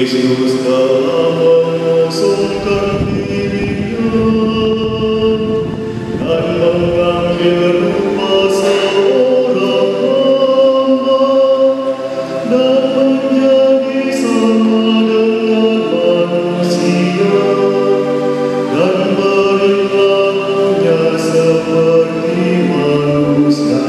Kristus telah mengosongkan dirinya dan mengambil rupa seorang hamba dan menjadi sama dengan manusia dan berlakunya seperti manusia.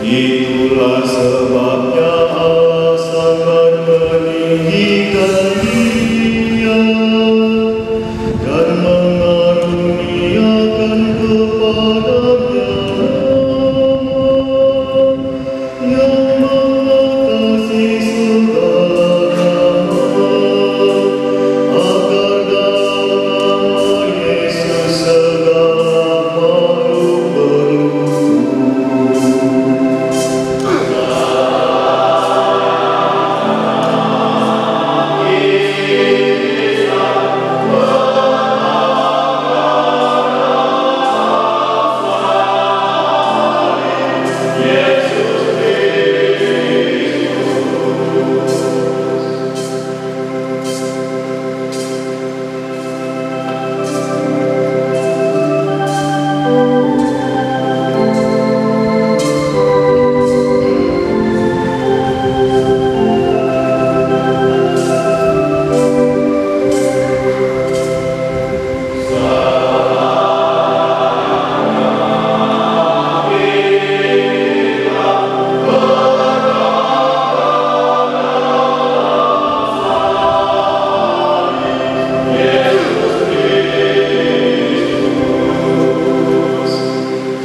Itulah sebabnya Allah sangat meninggikan Dia dan mengaruniakan kepadanya nama yang mengatasi segala nama, agar dalam nama Yesus segala makhluk berlutut.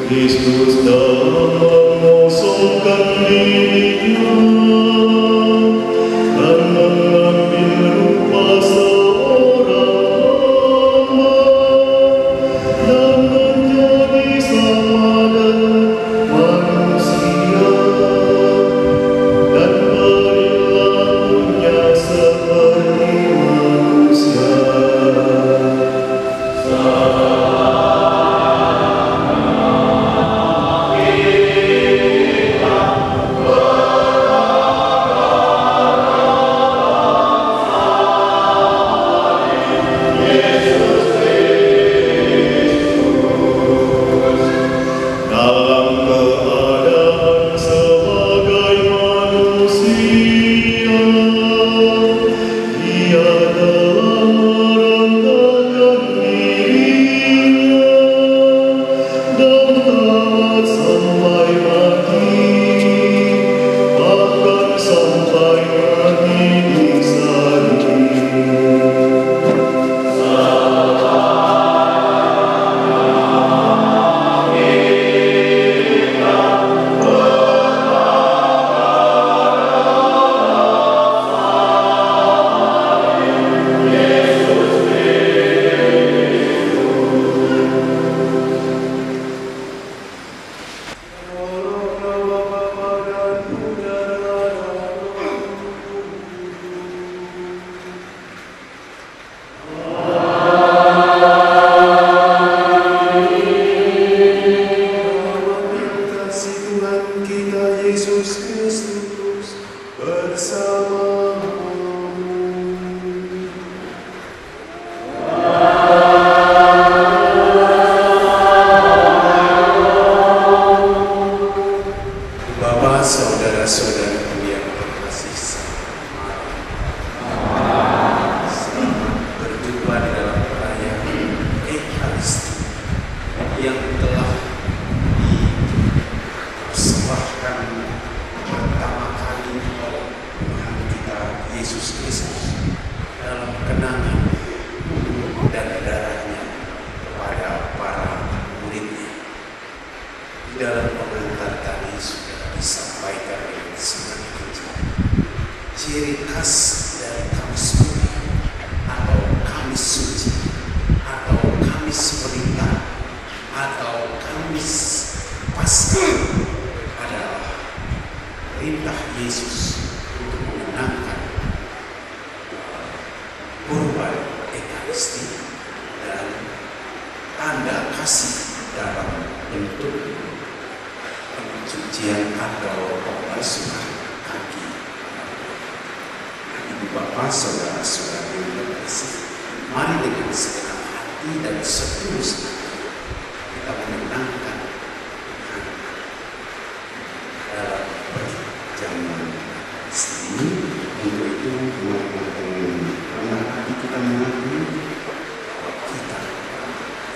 Kristus telah mengosongkan dirinya dan mengambil rupa seorang hamba dan menjadi sama dengan manusia dan perilakunya seperti manusia. dirasakan pertama kali oleh Tuhan kita Yesus Kristus dalam kenangan dan darahnya kepada para muridnya. Di dalam komentar tadi sudah disampaikan dengan sangat kencang. Ciri khas dari Kamis Putih atau Kamis Suci atau Kamis Pelita atau Kamis Paskah adalah perintah Yesus untuk mengenangkan kurban Ekaristi dan tanda kasih dalam bentuk pencucian atau pembasuhan kaki. Ibu Bapak, saudara-saudara yang terkasih, mari dengan segenap hati dan setulus hati kita mengenangkan Tuhan dalam perjamuan ini. Untuk itu, dengan hati kita mengakui bahwa kita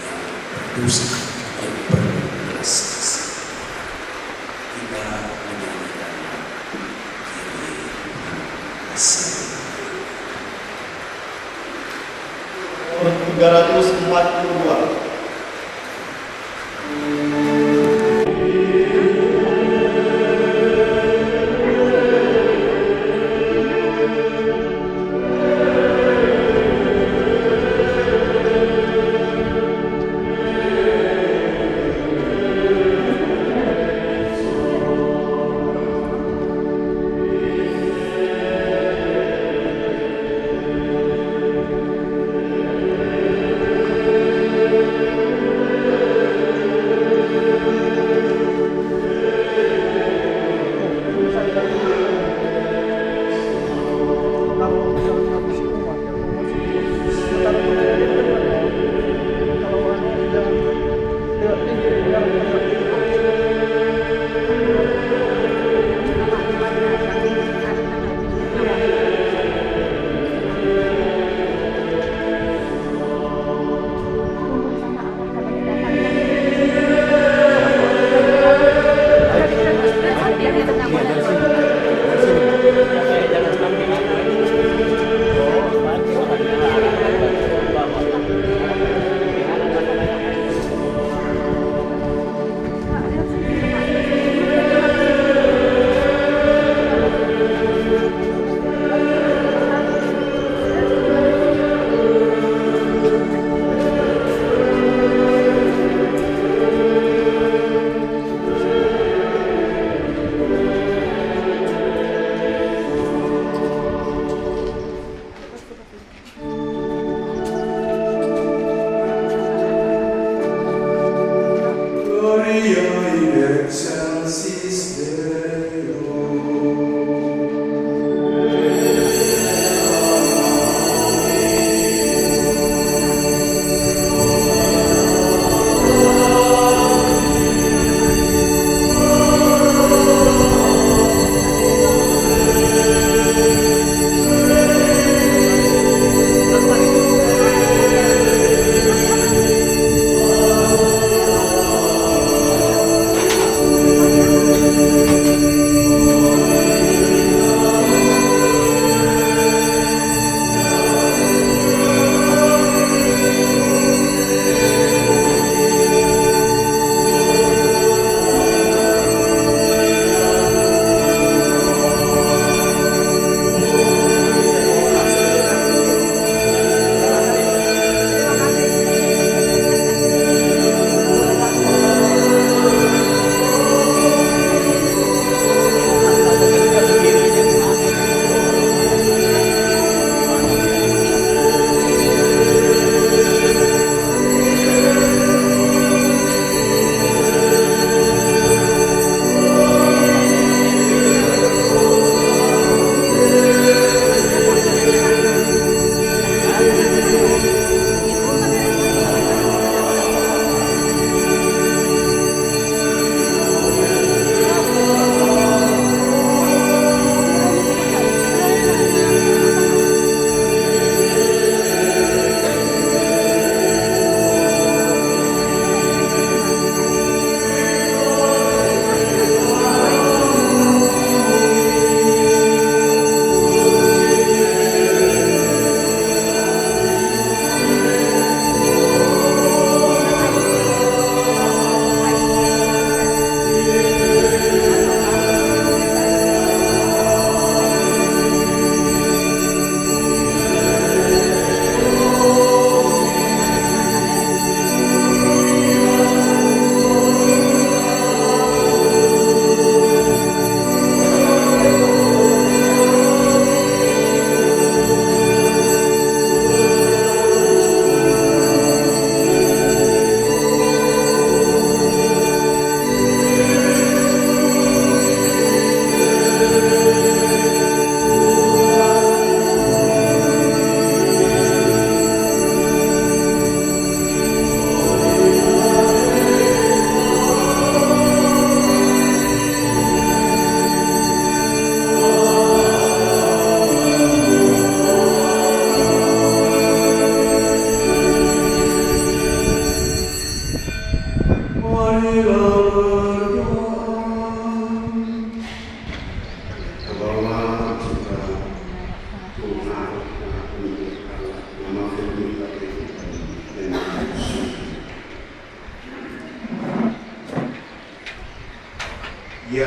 yang berdosa, yang berbelas kasih. Kita menyanyikan Kyrie Eleison. 342.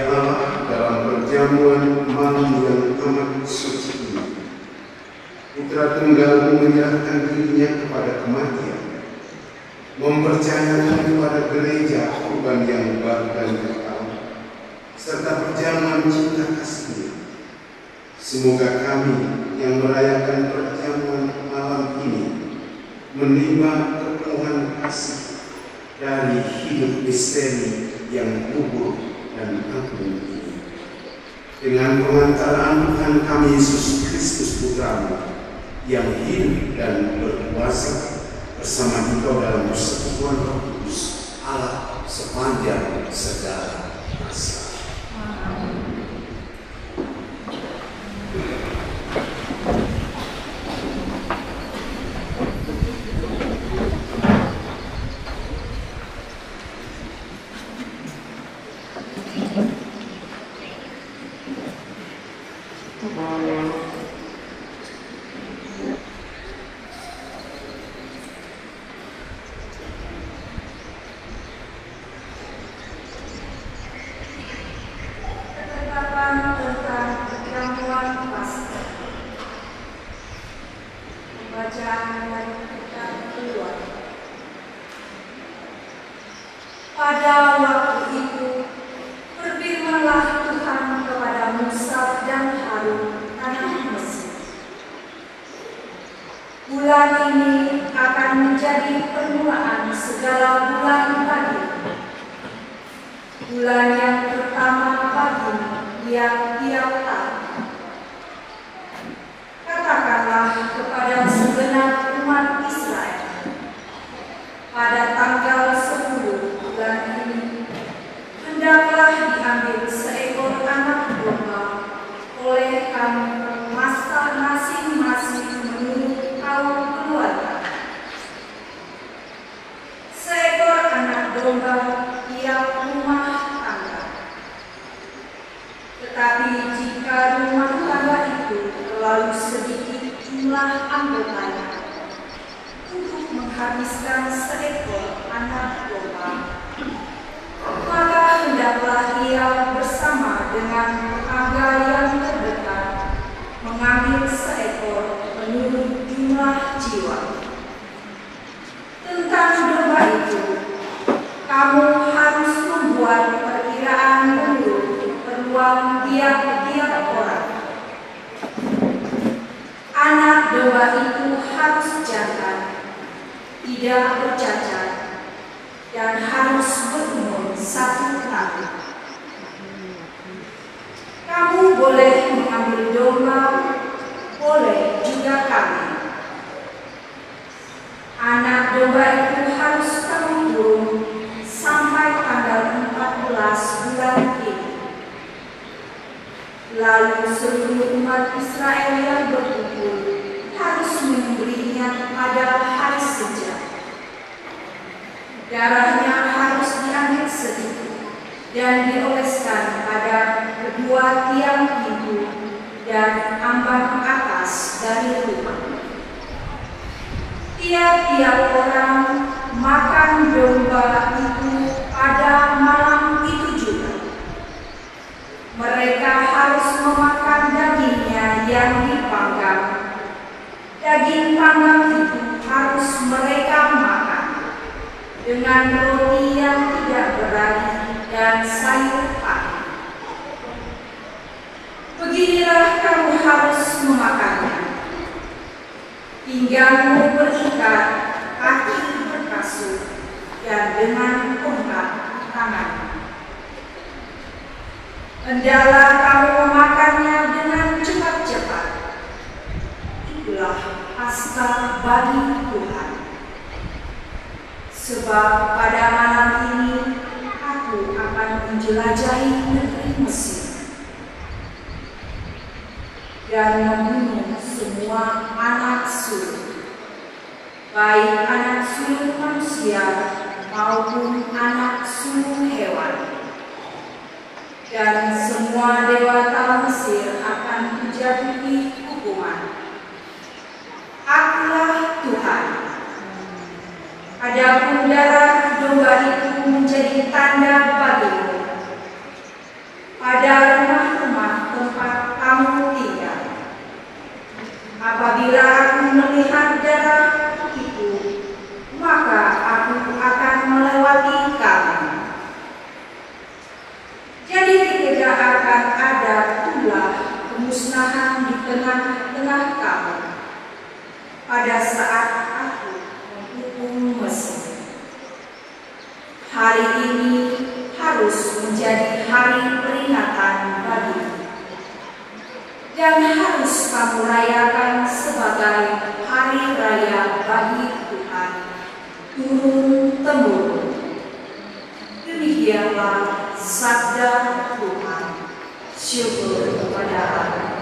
Allah, dalam perjamuan malam yang amat suci ini, Putra Tunggal menyerahkan dirinya kepada kematian, mempercayakan kepada gereja kurban yang baru dan kekal, serta perjamuan cinta kasihnya. Semoga kami yang merayakan perjamuan malam ini menerima kepenuhan kasih dari hidup misteri yang kubur dan agung ini. Dengan pengantaraan Tuhan kami Yesus Kristus Putra-Mu yang hidup dan berkuasa bersama Engkau dalam persekutuan Roh Kudus Allah sepanjang segala masa. Pada waktu itu, berfirmanlah Tuhan kepada Musa dan Harun, anak Mesir. Bulan ini akan menjadi permulaan segala bulan bagi. Bulan yang pertama bagi tiap-tiap tahun. Katakanlah kepada segenap umat Israel, pada tanggal 10 bulan ini, hendaklah diambil seekor anak domba oleh kamu masing-masing menurut kaum keluarga. Seekor anak domba tiap rumah tangga. Tetapi jika rumah tangga itu terlalu sedikit jumlah anggotanya untuk menghabiskan seekor anak domba, maka hendaklah ia bersama dengan tetangga yang terdekat mengambil seekor menurut jumlah jiwa. Tentang domba itu, kamu harus membuat perkiraan menurut peluang tiap-tiap orang. Anak domba itu harus jantan, tidak bercacat, dan harus berumur 1 tahun. Kamu boleh mengambil domba, boleh juga kambing. Anak domba itu harus kamu kurung sampai tanggal 14 bulan ini. Lalu seluruh umat Israel yang berkumpul harus membelinya pada hari sejak. Darahnya harus diambil sedikit dan dioleskan pada kedua tiang pintu dan ambang atas dari rumah. Tiap-tiap orang makan domba itu pada malam itu juga. Mereka harus memakan dagingnya yang dipanggang. Daging panggang itu harus mereka makan dengan roti yang tidak beragi dan sayur pahit. Beginilah kamu harus memakannya. Pinggangmu berikat, kaki berkasut, dan dengan tongkat tangan. Hendaklah kamu memakannya dengan cepat-cepat. Itulah Paskah bagi Tuhan. Sebab pada malam ini aku akan menjelajahi negeri Mesir dan membunuh semua anak sulung, baik anak sulung manusia maupun anak sulung hewan. Dan semua dewata Mesir akan menjatuhi hukuman. Akulah Tuhan. Adapun darah domba itu menjadi tanda bagimu. pada rumah-rumah tempat kamu tinggal. Apabila aku melihat darah itu, maka aku akan melewati kamu. Jadi tidak akan ada pula pemusnahan di tengah-tengah kamu pada saat aku menghukum Mesir. Hari ini harus menjadi hari peringatan bagimu, dan harus kamu rayakan sebagai hari raya bagi Tuhan turun-temurun. Demikianlah sabda Tuhan. Syukur kepada Allah.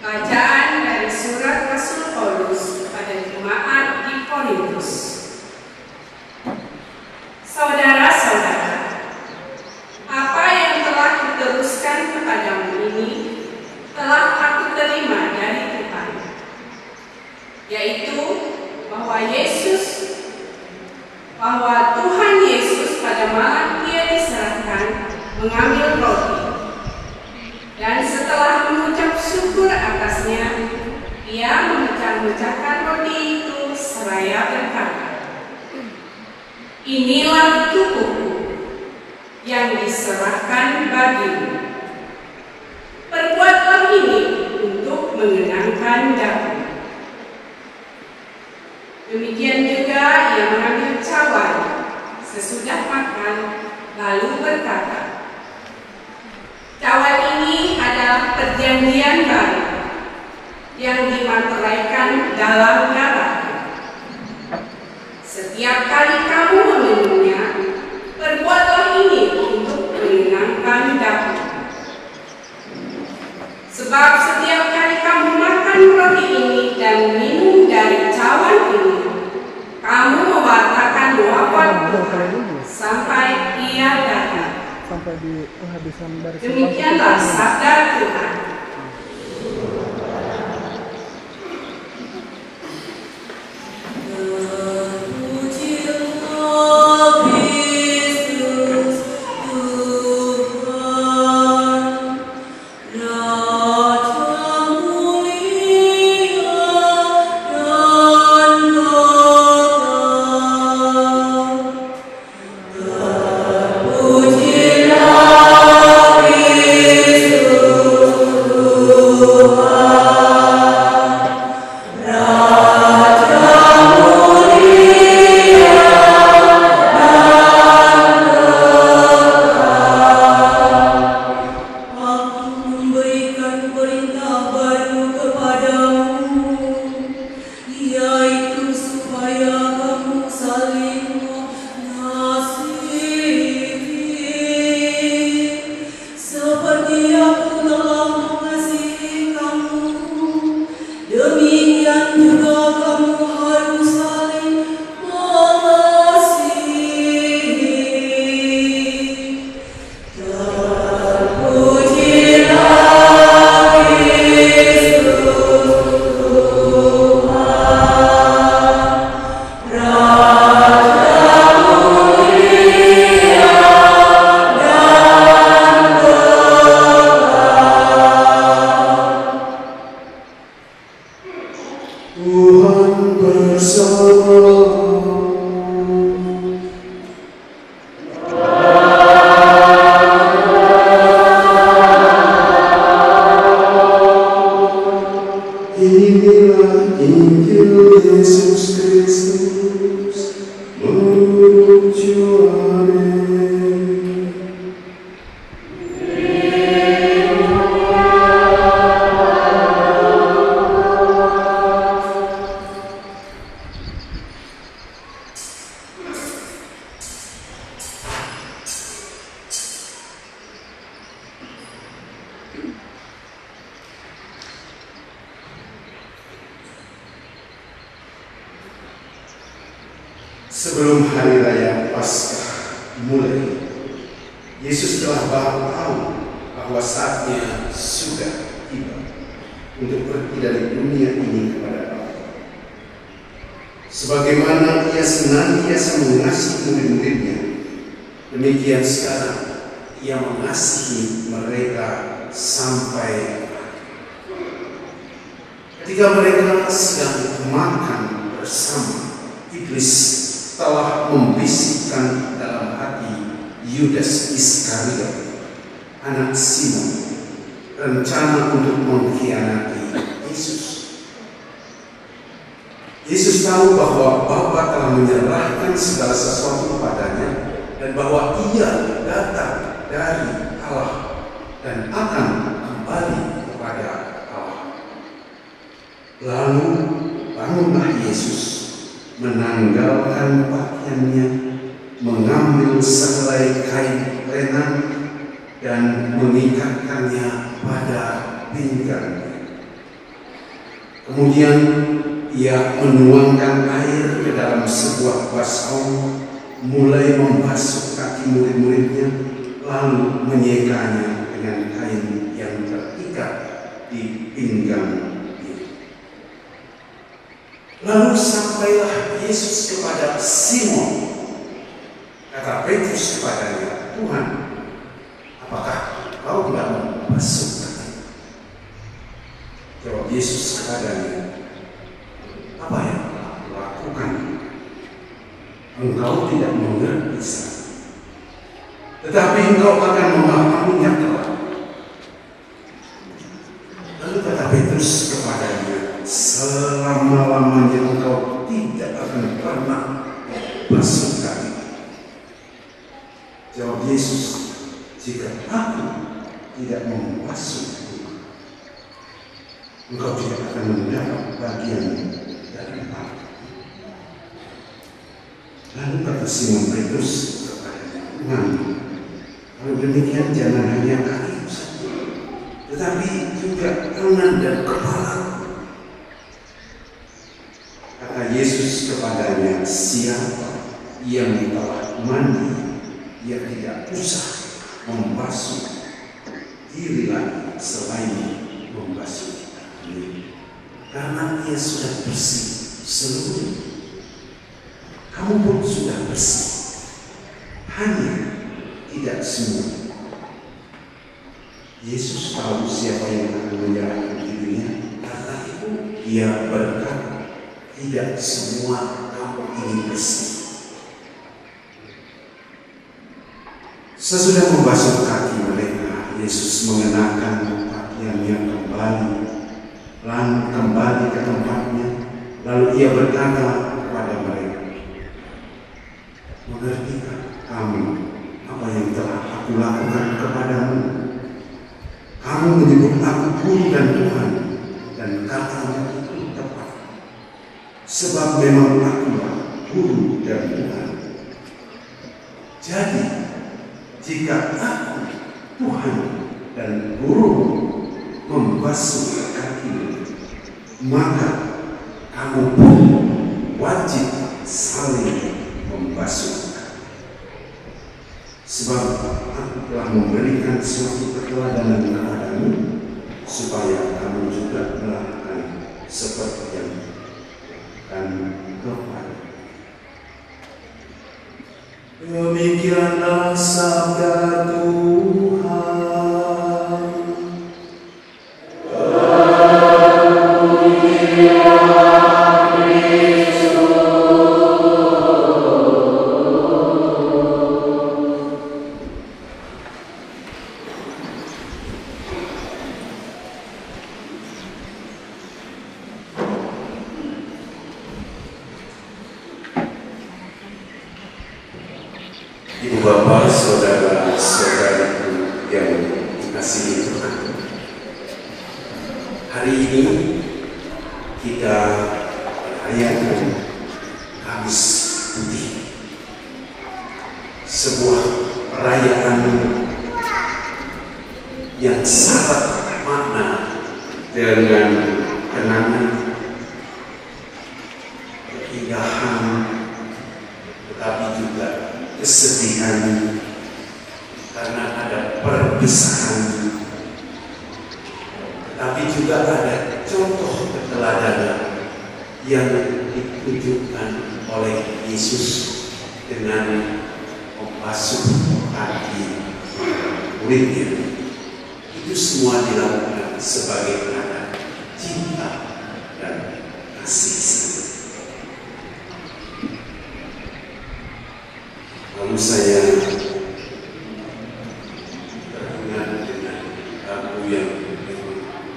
Bacaan dari surat Rasul Paulus kepada jemaat di Korintus. Saudara-saudara, apa yang telah diteruskan kepadamu ini telah aku terima dari Tuhan, yaitu bahwa Tuhan Yesus pada malam mengambil roti, dan setelah mengucap syukur atasnya, ia memecah-mecahkan roti itu seraya berkata, "Inilah tubuhku yang diserahkan bagimu. Perbuatlah ini untuk mengenangkan daku." Demikian juga ia mengambil cawan sesudah makan, lalu berkata, "Cawan ini adalah perjanjian baru yang dimateraikan dalam darahku. Setiap kali kamu meminumnya, perbuatlah ini untuk mengenangkan daku. Sebab setiap kali kamu makan roti ini dan minum dari cawan ini, kamu mewartakan wafat Tuhan sampai ia datang." Sampai di penghabisan dari Demikianlah sabda Tuhan. Sebelum hari raya Paskah mulai, Yesus telah tahu bahwa saatnya sudah tiba untuk pergi dari dunia ini kepada Allah. Sebagaimana ia senantiasa mengasihi murid-muridnya, demikian sekarang ia mengasihi mereka sampai ketika mereka sedang makan bersama, iblis telah membisikkan dalam hati Yudas Iskariot, anak Simon, rencana untuk mengkhianati Yesus. Yesus tahu bahwa Bapa telah menyerahkan segala sesuatu padanya dan bahwa ia datang dari Allah dan akan kembali kepada Allah. Lalu bangunlah Yesus, menanggalkan pakaiannya, mengambil sehelai kain lenan dan mengikatkannya pada pinggangnya. Kemudian ia menuangkan air ke dalam sebuah baskom, mulai membasuh kaki murid-muridnya, lalu menyekanya dengan kain yang terikat di pinggang. Lalu sampailah Yesus kepada Simon. Kata Petrus kepadanya, "Tuhan, Yesus kepadanya, "Apa yang aku lakukan? Engkau tidak mengerti, tetapi engkau akan memahaminya kelak." Lalu kata Petrus kepadanya, "Selama-lamanya engkau tidak akan pernah basuh kaki." Jawab Yesus, "Jika aku tidak membasuh kaki, engkau tidak akan mendapat bagian dari aku." Lalu kata Simon Petrus kepadanya, "Kalau demikian jangan hanya kaki saja, tetapi juga tangan dan kepala." Kata Yesus kepadanya, "Siapa yang telah mandi, ia tidak usah membasuh diri lagi selain membasuh kaki, karena ia sudah bersih seluruh. Kamu pun sudah bersih, hanya tidak semua." Yesus tahu siapa yang akan menyerahkan dirinya, karena itu Ia berkata, "Tidak semua kamu ini bersih." Sesudah membasuh kaki mereka, Yesus mengenakan pakaiannya kembali ke tempatnya. Lalu Ia berkata kepada mereka, "Mengertikah kamu apa yang telah aku lakukan kepadamu? Kamu menyebut aku Guru dan Tuhan, dan katamu itu tepat, sebab memang akulah Guru dan Tuhan. Jadi, jika aku, Tuhan dan Guru, membasuh kakimu, maka kamu pun wajib saling membasuh kaki. Sebab aku telah memberikan suatu keteladanan kepadamu, supaya kamu juga melakukan seperti yang akan kepada." Demikianlah sabda Tuhan. Ibu bapak, saudara-saudariku yang dikasihi Tuhan, hari ini kita merayakan Kamis Putih, sebuah perayaan yang syarat makna dengan kenangan, keindahan, tetapi juga kesedihan karena ada perpisahan, tetapi juga ada contoh keteladanan yang ditunjukkan oleh Yesus dengan membasuh kaki muridnya. Itu semua dilakukan sebagai tanda cinta dan kasih sayang. Lalu saya teringat dengan lagu yang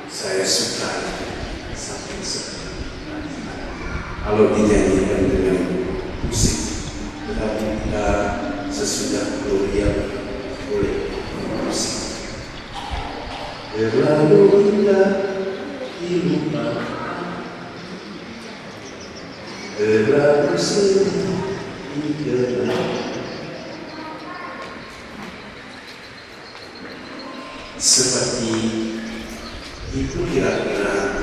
saya suka sampai sekarang. Kalau dinyanyikan dengan musik, tetapi kita sesudah Gloria boleh musik. Terlalu indah kehidupan, terlalu sedih seperti itu kira-kira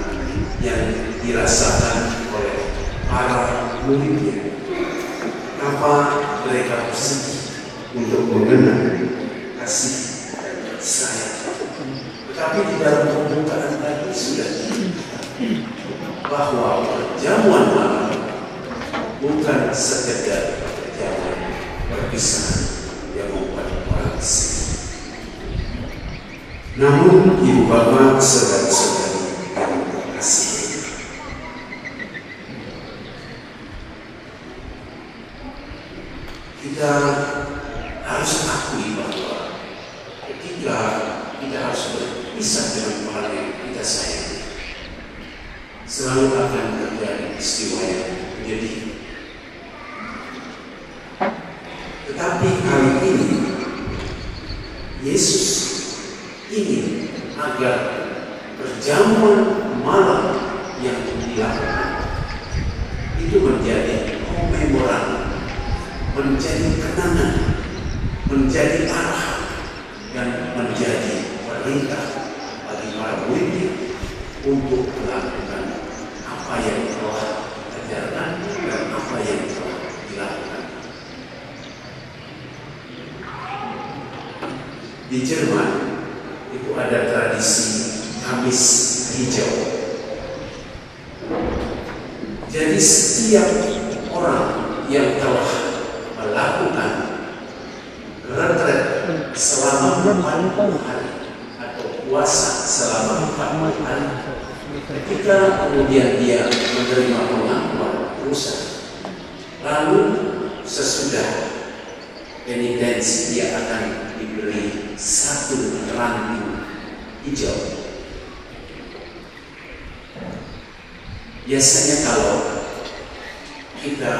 yang dirasakan oleh para muridnya. Apa mereka bersedih untuk mengenang kasih sayang, tetapi di dalam pembukaan tadi sudah bahwa perjamuan malam bukan sekedar perjamuan perpisahan yang membuat orang sedih. Namun ibu bapak, saudara-saudari yang berpisah dengan orang yang kita sayang, selalu akan terjadi peristiwa yang menyedihkan. Tetapi kali ini Yesus ingin agar perjamuan malam yang dilakukan itu menjadi memorable, menjadi kenangan, menjadi arah, dan menjadi perintah bagi para murid untuk melakukan apa yang telah diajarkan dan apa yang telah dilakukan. Di Jerman itu ada tradisi Kamis Hijau. Jadi setiap orang yang telah melakukan retret selama 40 hari atau puasa selama 40 hari, ketika kemudian dia menerima pengakuan dosa, lalu sesudah penitensi dia akan diberi satu ranting hijau. Biasanya kalau kita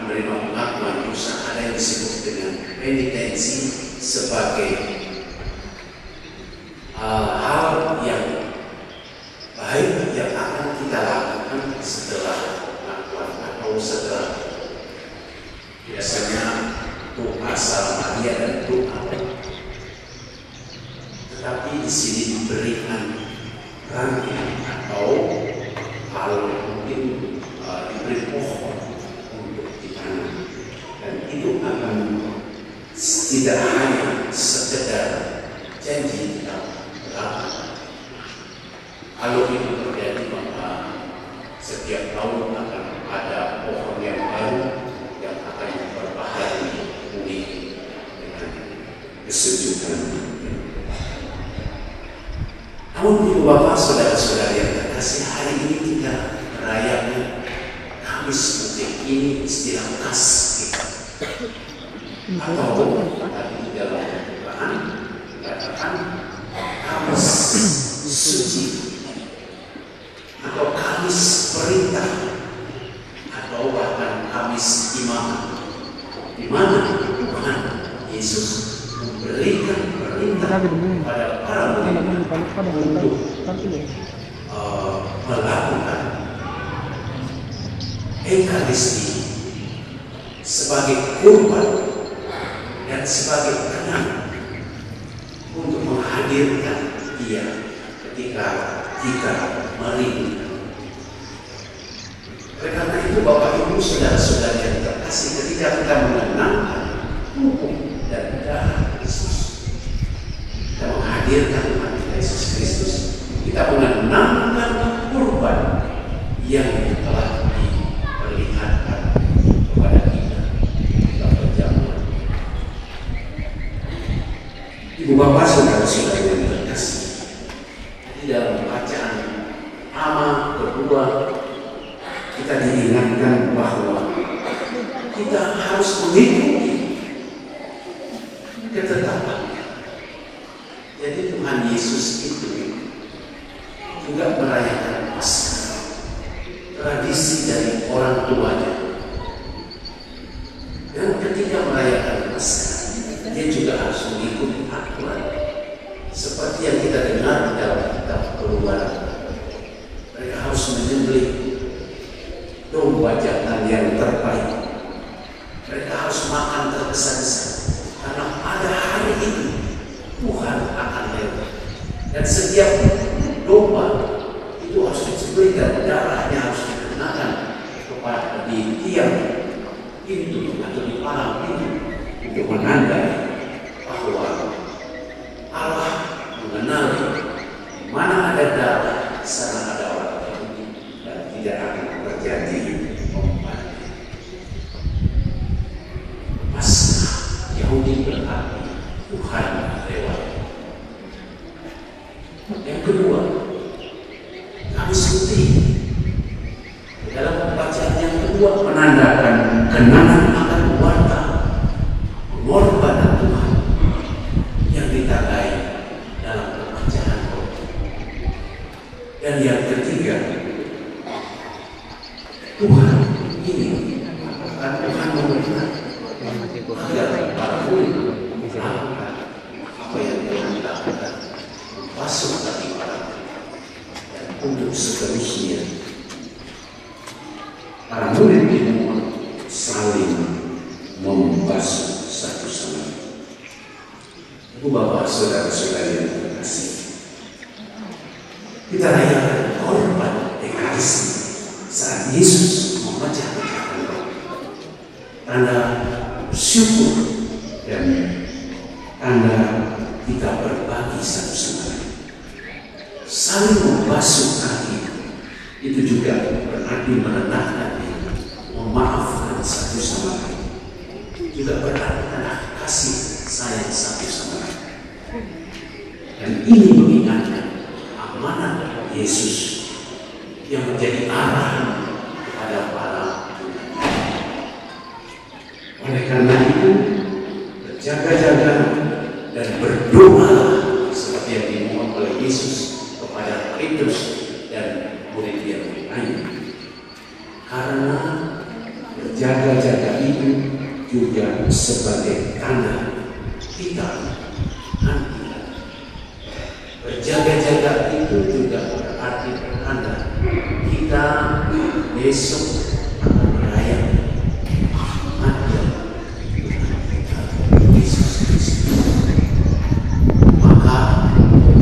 menerima pengakuan dosa, ada yang disebut dengan penitensi sebagai hal yang baik yang akan kita lakukan setelah pengakuan atau setelah biasanya doa Salam Maria dan doa. Tetapi di sini diberikan ranting atau hal mungkin diberi pohon untuk ditanam, dan itu akan tidak hanya sekedar janji kita berlaku. Kalau itu terjadi, maka setiap tahun akan ada pohon yang baru yang akan berbahagia pulih dengan kesejukan. Namun ibu bapak saudara-saudara yang terkasih, hari ini kita merayakan Kamis Putih. Ini istilah khas kita. Atau tadi di dalam Al-Quran dikatakan Kamis suci, atau Kamis perintah, atau bahkan Kamis imam, di mana Tuhan Yesus memberikan perintah kepada para murid untuk melakukan Ekaristi sebagai kurban dan sebagai kenang untuk menghadirkan Dia ketika kita merindu. Oleh karena itu, Bapak Ibu saudara-saudara yang terkasih, ketika kita mengenangkan hukum dan darah Kristus, kita menghadirkan mati Yesus Kristus, kita mengenangkan kurban yang telah diperlihatkan kepada kita berjamuan. Ibu bapak saudara-saudara yang terkasih, di dalam bacaan ama kedua kita diingatkan bahwa kita harus mengikuti ketetapan. Jadi Tuhan Yesus itu juga merayakan Paskah, tradisi dari orang tuanya. Dan ketika merayakan Paskah, dia juga harus mengikuti aturan seperti yang kita dengar di dalam kitab Keluaran. Mereka harus menyembelih domba jantan yang terbaik. Mereka harus makan tergesa-gesa, karena pada hari itu Tuhan akan lewat. Dan setiap domba itu harus disembelih dan darahnya harus dikenakan kepada di tiang pintu atau di palang pintu untuk menandai bahwa Allah mengenali mana ada darah, sana ada orang Yahudi, dan tidak akan terjadi pembunuhan. Paskah Yahudi berarti Tuhan lewat. Yang kedua, Kamis Putih. Dalam pembacaan yang kedua menandakan kenangan akan warta pengorbanan Tuhan yang ditandai dalam pembacaan Dan yang ketiga, Tuhan ini akan Tuhan memberikan agar para murid melakukan apa yang Tuhan lakukan, masuk lagi dan untuk seterusnya para murid ini saling membasuh satu sama lain. Ibu bapak saudara-saudara yang terkasih, kita rayakan korban Ekaristi saat Yesus memecah-pecahkan roti, tanda bersyukur dan tanda kita berbagi satu sama lain. Saling membasuh kaki itu juga berarti menenangkan diri, memaafkan satu sama lain, juga berarti kasih sayang satu sama lain. Dan ini mengingatkan amanat Yesus yang menjadi arah kepada para umat. Oleh karena itu, berjaga-jaga dan berdoa seperti yang dimohon oleh Yesus kepada Petrus dan murid yang lain. Karena berjaga-jaga itu juga sebagai tanda kita nanti. Berjaga-jaga itu juga berarti tanda kita besok akan merayakan kematian Yesus Kristus. Maka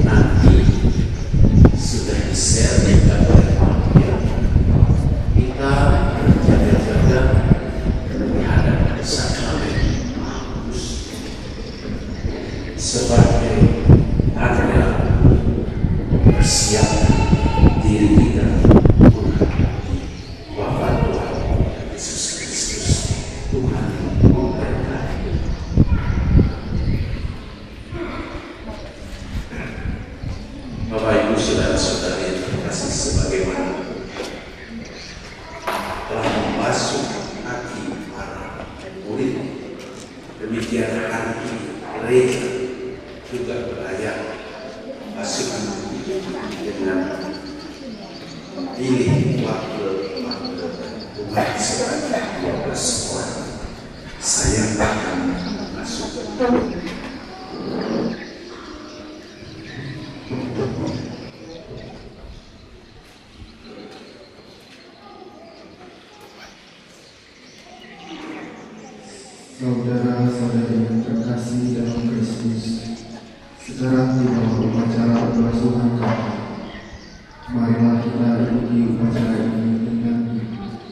nanti sudah di-share juga oleh Pak, kita berjaga-jaga terhadap sakramen Magus sebagai tanda persiapkan diri kita menghadapi wafat Tuhan Yesus Kristus. Tuhan memberkati. Bapak Ibu saudara-saudara yang terkasih, sebagaimana telah membasuh kaki para murid, demikian hari ini gereja juga beraya basuhan dengan pilih wakil umat sebanyak 12 orang. Saya akan masuk. Saudara-saudari yang terkasih dalam Kristus, sekarang di bawah upacara pembasuhan kaki, marilah kita ikuti upacara ini dengan ikhlas.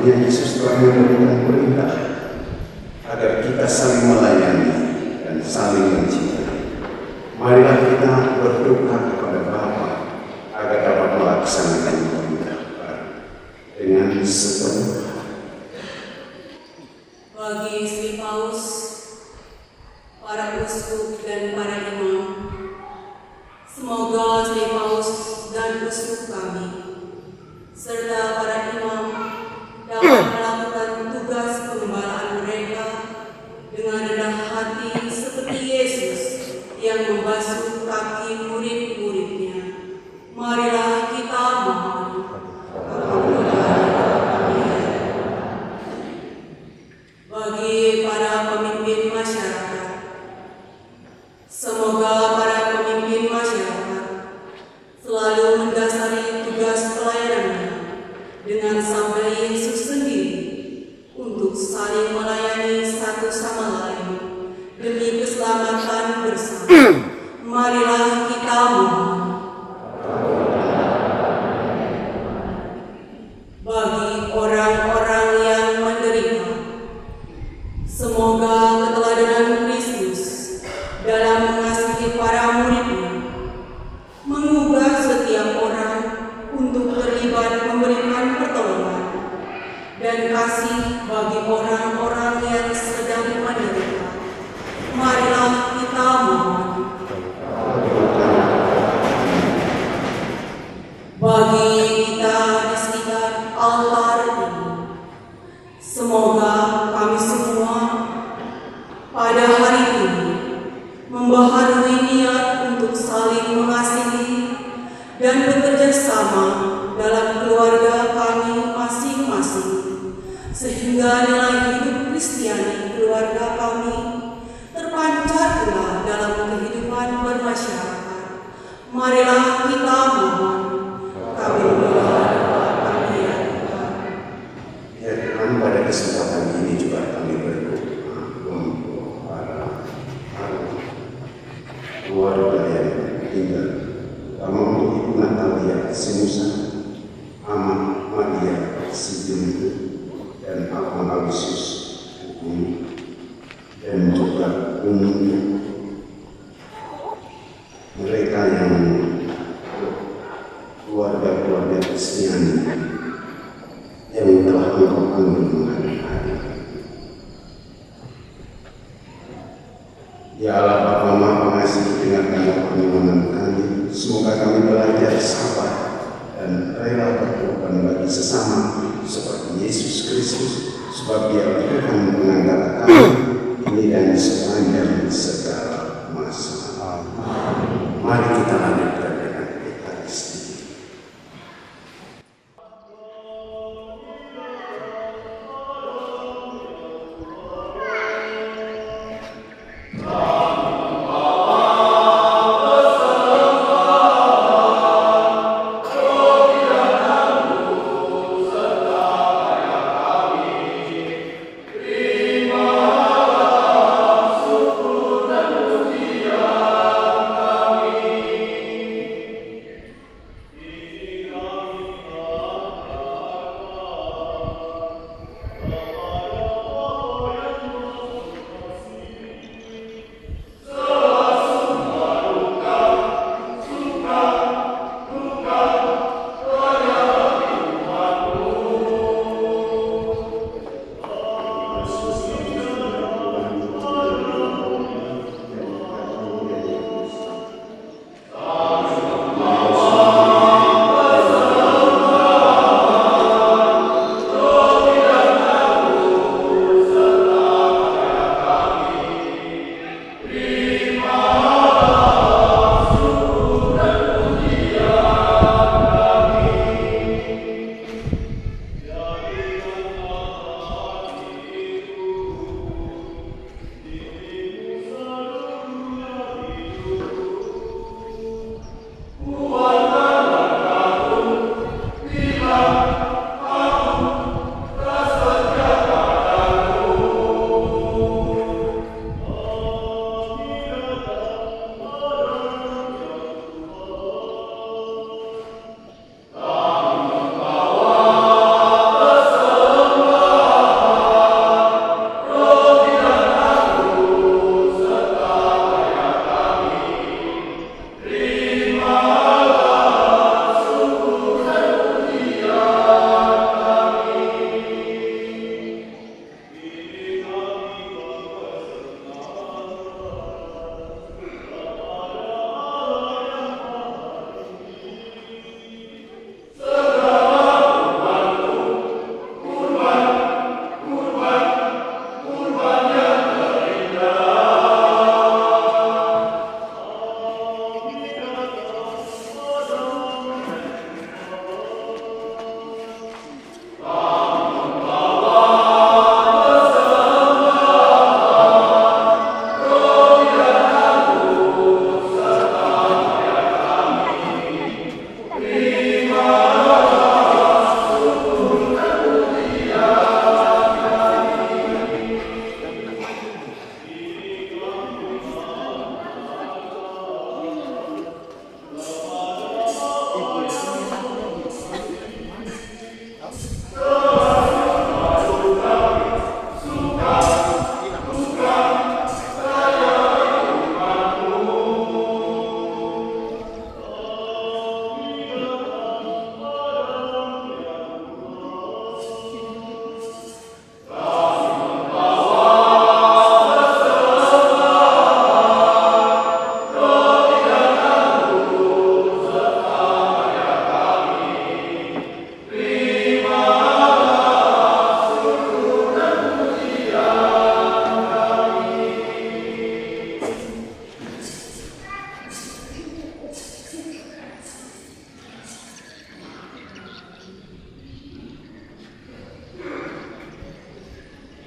Selanjutnya Yesus telah memberikan perintah agar kita saling melayani dan saling mencintai. Marilah kita berdoa kepada Bapa agar dapat melaksanakan perintah dengan sepenuh hati. Bagi Sri Paus, para uskup dan para imam, semoga Sri Paus dan uskup kami serta para imam dapat melakukan tugas pengembalaan mereka dengan rendah hati seperti Yesus yang membasuh kaki murid-muridnya. Marilah kita mohon. Bagi para pemimpin masyarakat, semoga para pemimpin masyarakat selalu mendasari tugas pelayanannya dengan sabda Yesus sendiri untuk saling melayani satu sama lain demi keselamatan bersama. Marilah kita mohon. Bagi orang-orang yang menderita, semoga keteladanan Kristus dalam mengasihi para muridnya mengubah setiap orang untuk terlibat memberikan pertolongan dan kasih bagi orang-orang yang sedang menderita. Marilah kita mohon. Bagi kita di sekitar altar ini, semoga kami semua pada hari ini membaharui niat untuk saling mengasihi dan bekerja sama dalam keluarga kami masing-masing, sehingga nilai hidup Kristiani keluarga kami terpancar pula dalam kehidupan bermasyarakat. Marilah kita mohon. Kami berdoa, ya Tuhan. Ya Tuhan, pada kesempatan ini juga kami berdoa untuk para keluarga yang tinggal, terutama untuk Ibu Natalia Sinusa, Mama Maria Sijuntu, dan Abang Alusius dan juga umumnya mereka yang keluarga-keluarga Kristiani yang telah Engkau panggil menghadap. Ya Allah Bapa Maha Pengasih, dengarkanlah permohonan kami. Semoga kami belajar sabar dan rela berkorban bagi sesama seperti Yesus Kristus, sebab Dia Tuhan penganggara kami ini dan sepanjang segala masa. Mari kita lanjutkan dengan Ekaristi.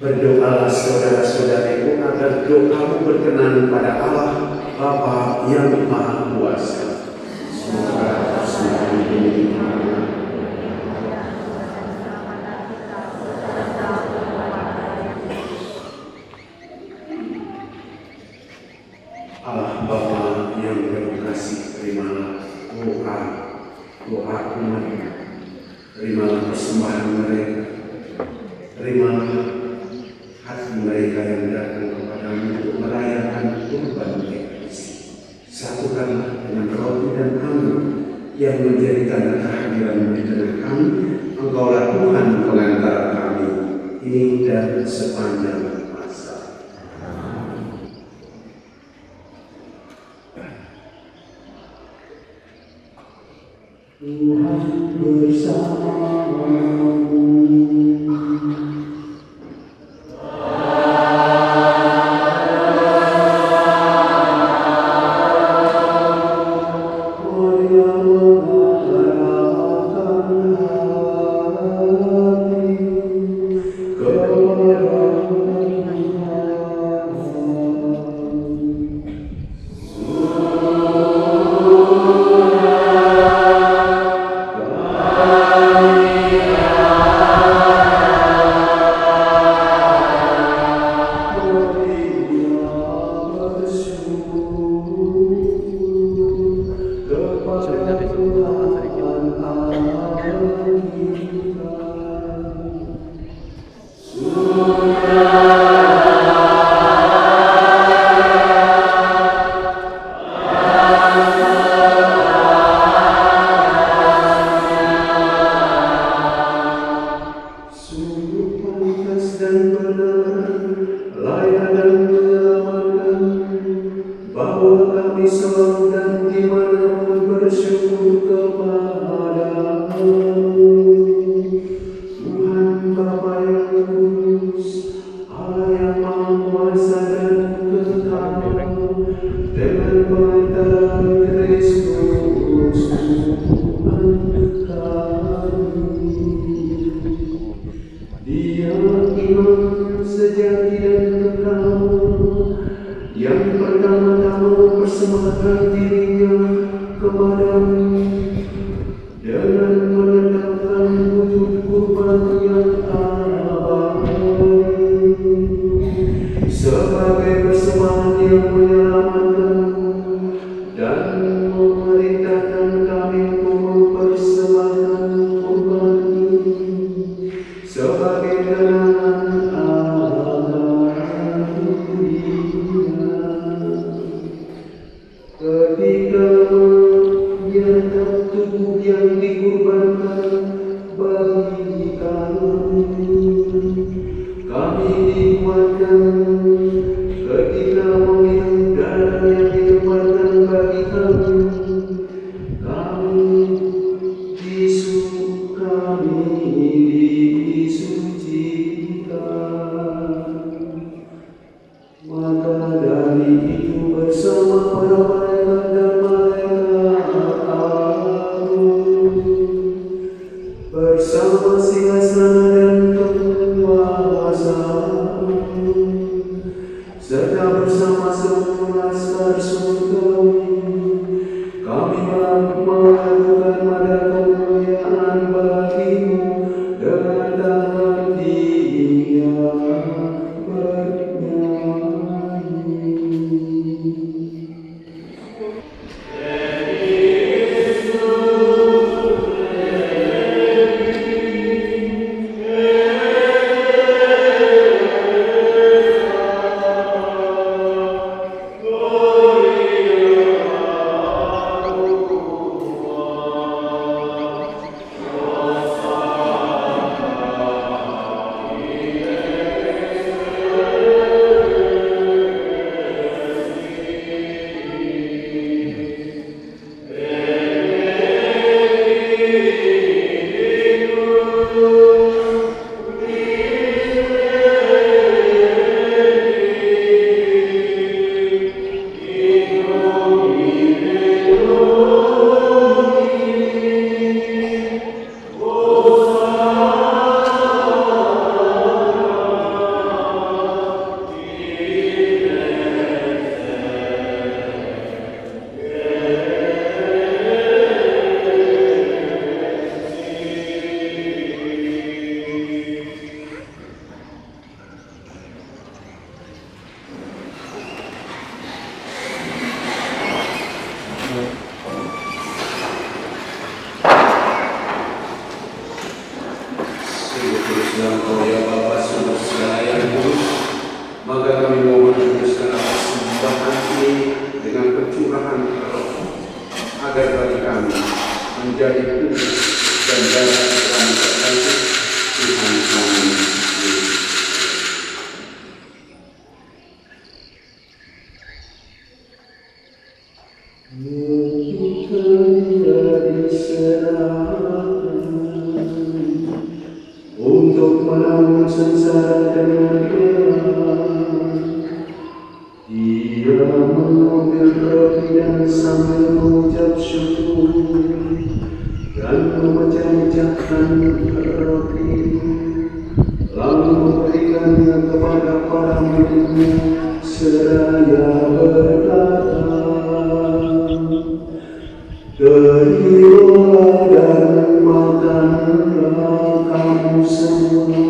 Berdoalah saudara-saudariku agar doamu berkenan pada Allah Bapa yang Maha Kuasa. Semoga semua ini Allah Bapa yang penuh kasih, terimalah doa umat, terimalah persembahan mereka, terimalah hati mereka yang datang kepadamu untuk merayakan kurban Ekaristi. Satukanlah dengan roti dan anggur yang menjadi tanda kehadiran di tengah kami. Engkaulah Tuhan pengantara kami ini dan sepanjang masa. Tuhan bersamamu. yang Kau ya Bapa sungguh segala yang buruk, maka kami mohon teruskan persembahan ini dengan pencurahan Roh, agar bagi kami menjadi tubuh dan darah kami terkasih Tuhan kami Yesus. Untuk menanggung sengsara dengan berat, Ia mengambil roti dan sambil mengucap syukur dan memecah-mecahkan roti, lalu memberikannya kepada para murid-Nya seraya berkata, "Terimalah dan makanlah kamu semua,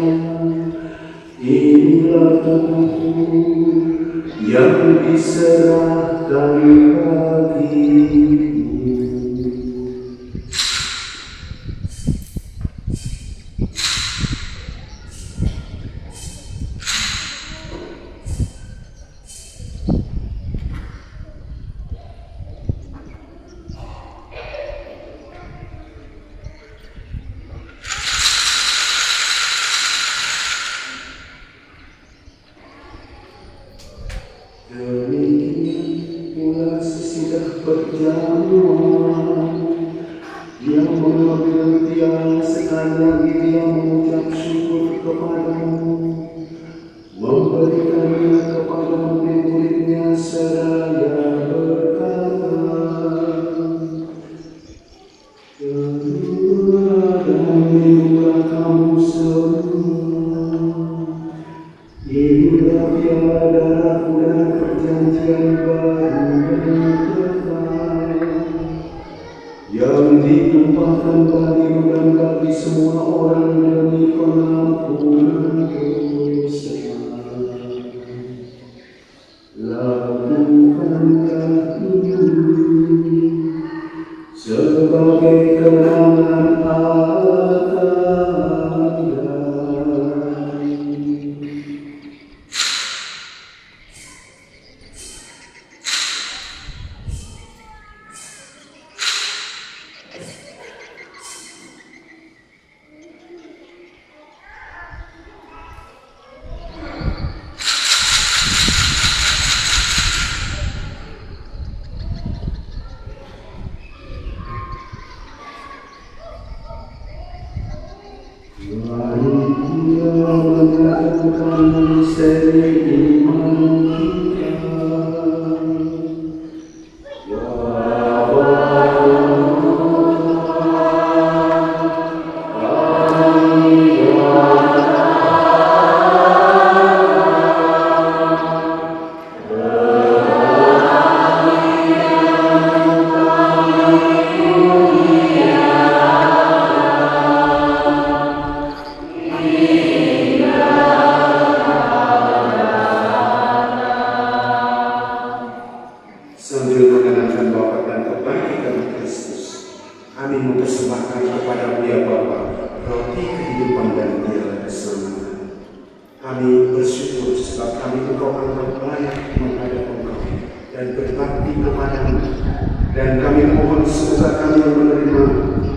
inilah tubuhku yang diserahkan bagimu." Demikian pula sesudah perjamuan, Ia mengambil tiang, sekali lagi Dia mengucap syukur kepadamu, memberikannya kepada murid-murid-Nya seraya berkata, "Terimalah dan minumlah kamu semua, inilah piala darahku dan perjanjian baru dan kekal, yang ditumpahkan bagimu dan bagi semua orang demi pengampunan dosa. Lakukanlah ini sebagai kenangan akan Anda." Mari kita menyatakan misteri iman kita. Ya sambil mengenangkan wafat dan kebangkitan Kristus, kami mempersembahkan kepadamu ya Bapa roti kehidupan dan dialah keselamatan. Kami bersyukur sebab kami Engkau anggap layak menghadap Engkau dan berbakti kepadamu, dan kami mohon semoga kami menerima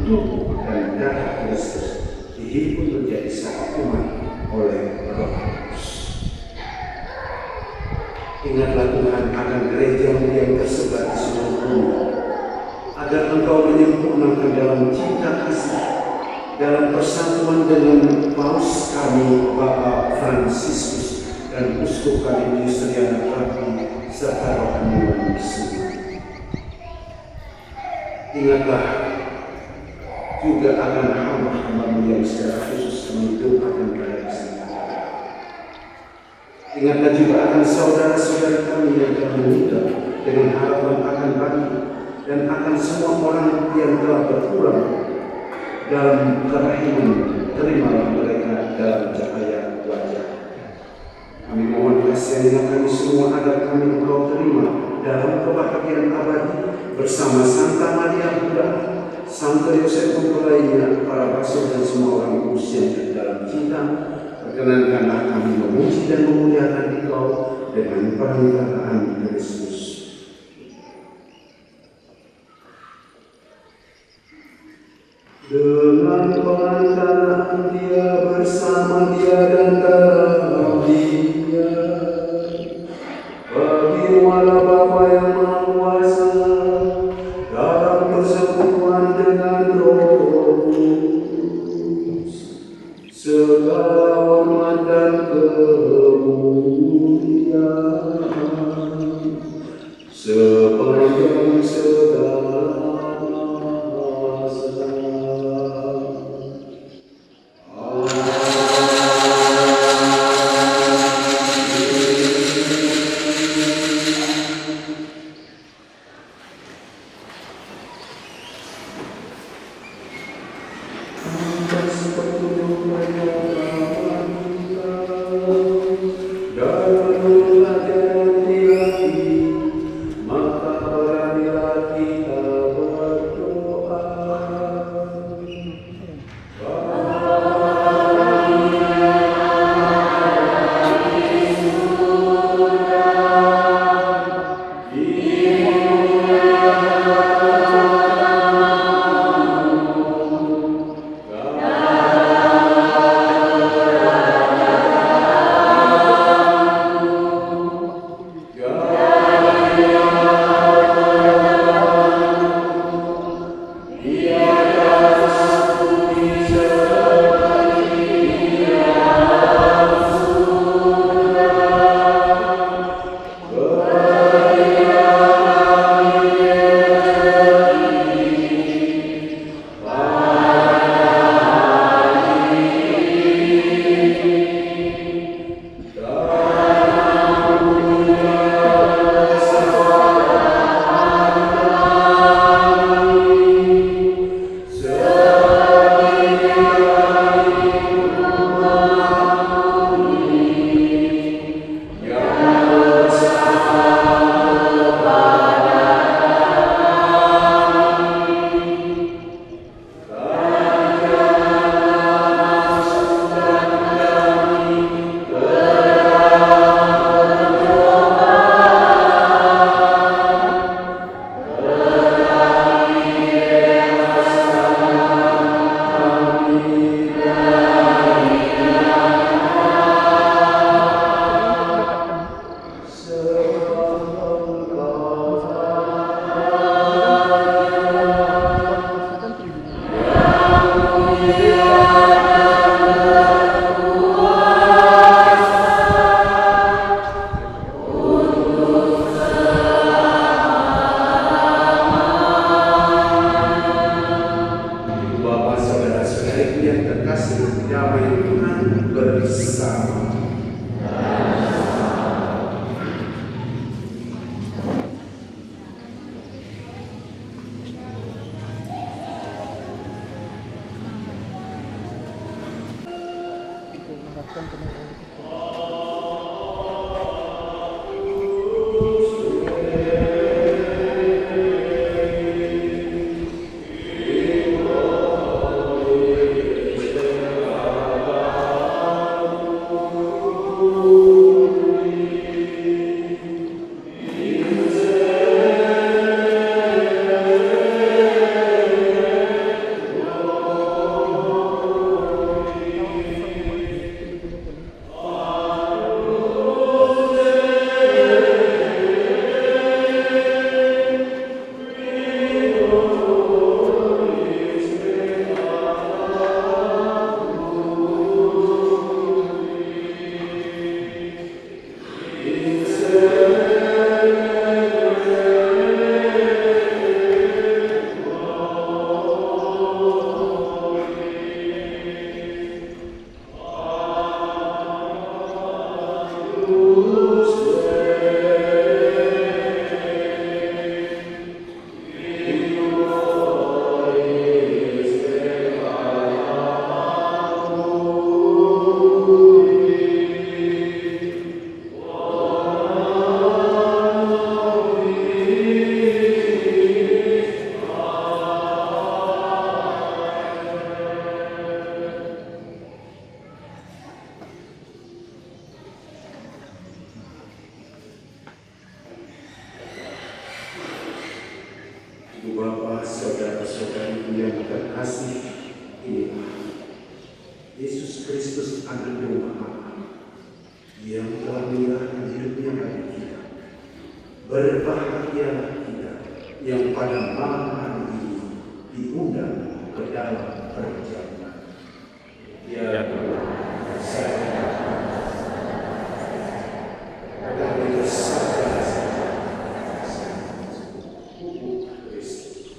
tubuh dan darah Kristus dihimpun menjadi satu umat oleh Roh Kudus. Ingatlah Tuhan akan gereja-Mu yang tersebar di seluruh bumi, agar Engkau menyempurnakan dalam cinta kasih, dalam persatuan dengan Paus kami Bapak Fransiskus dan Uskup kami Yusriana Rabi serta roh kami semua. Ingatlah juga akan hamba-hamba-Mu yang secara khusus mendoakan pada kesempatan. Ingatlah juga akan saudara-saudara kami yang telah meninggal dengan harapan akan bangkit, dan akan semua orang yang telah berpulang dalam kerahiman, terimalah mereka dalam cahaya wajah. Kami mohon kasih kami semua agar kami Engkau terima dalam kebahagiaan abadi bersama Santa Maria Buddha, Santo Yosef mempelainya, para rasul dan semua orang kudus yang di dalam cinta, perkenankanlah kami memuji dan memuliakan Engkau dengan permintaan Kristus. Dengan pengantaran Dia, bersama Dia dan dalam Dia, berfirmanlah Bapa yang Maha Kuasa dalam persekutuan dengan Roh Kudus, segala hormat dan kemuliaan sepanjang segala masa. Yesus Kristus, Anak Domba Allah, yang telah menyerahkan hidupnya bagi kita. Berbahagialah kita yang pada malam hari ini diundang ke dalam perjamuan. Ya Tuhan, saya dari segala tubuh Kristus.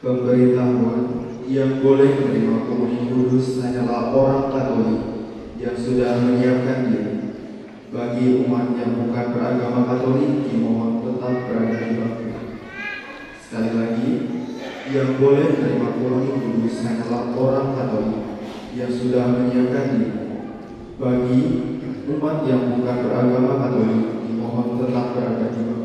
Pemberitahuan yang boleh menerima komuni kudus hanyalah orang Katolik yang sudah menyiapkan diri. Bagi umat yang bukan beragama Katolik, dimohon tetap berada di bangku. Sekali lagi, yang boleh menerima komuni kudus hanyalah orang Katolik yang sudah menyiapkan diri. Bagi umat yang bukan beragama Katolik, dimohon tetap berada di bangku.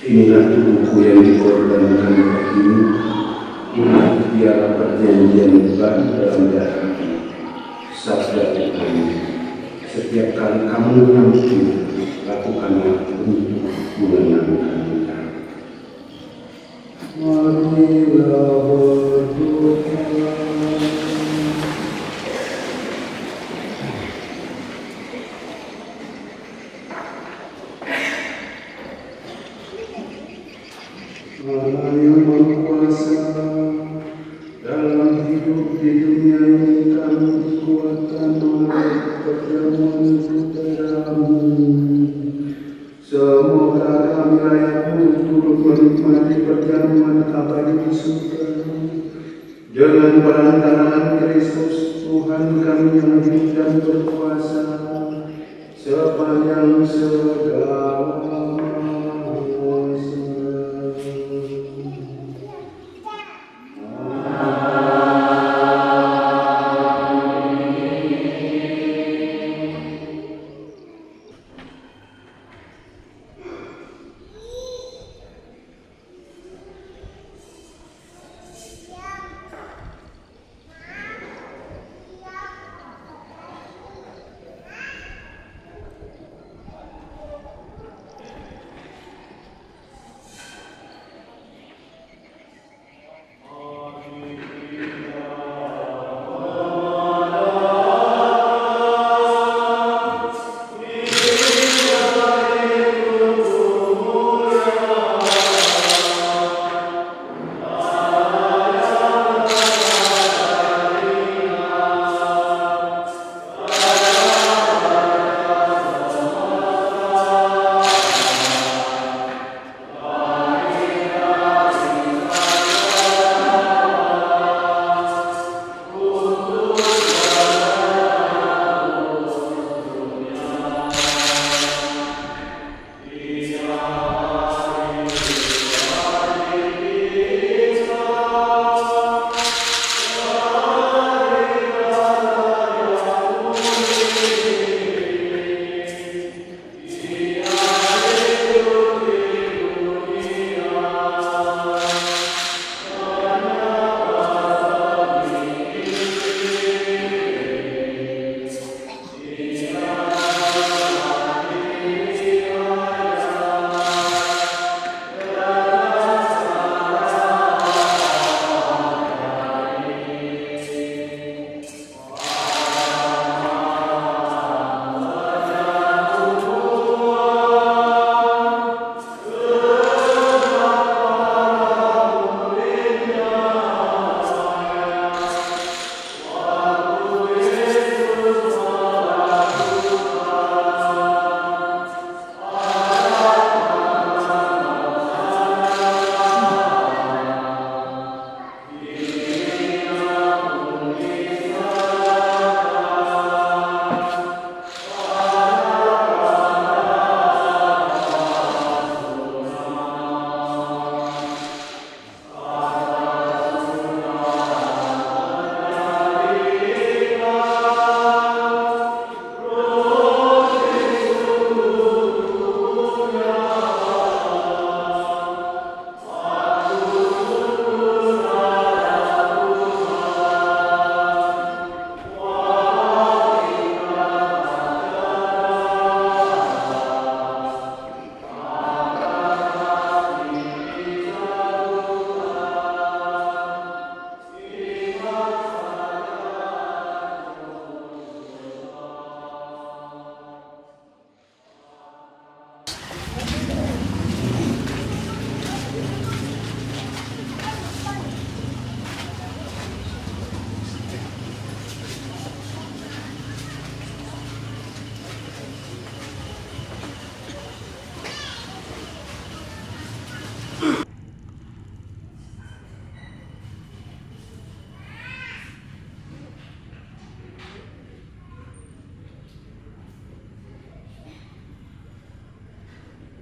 Inilah tubuhku yang dikorbankan bagimu, untuk biarlah perjanjian baru dalam darahku. Sabda Tuhan, setiap kali kamu mampu, lakukanlah untuk menyenangkan Dia. Marilah berdoa. Allah yang Maha Kuasa, dalam hidup di dunia ini kami dikuatkan oleh perjamuan saudaramu. Semoga kami layak turut menikmati perjamuan abadi di surga. Dengan perantaraan Kristus Tuhan kami yang hidup dan berkuasa sepanjang segala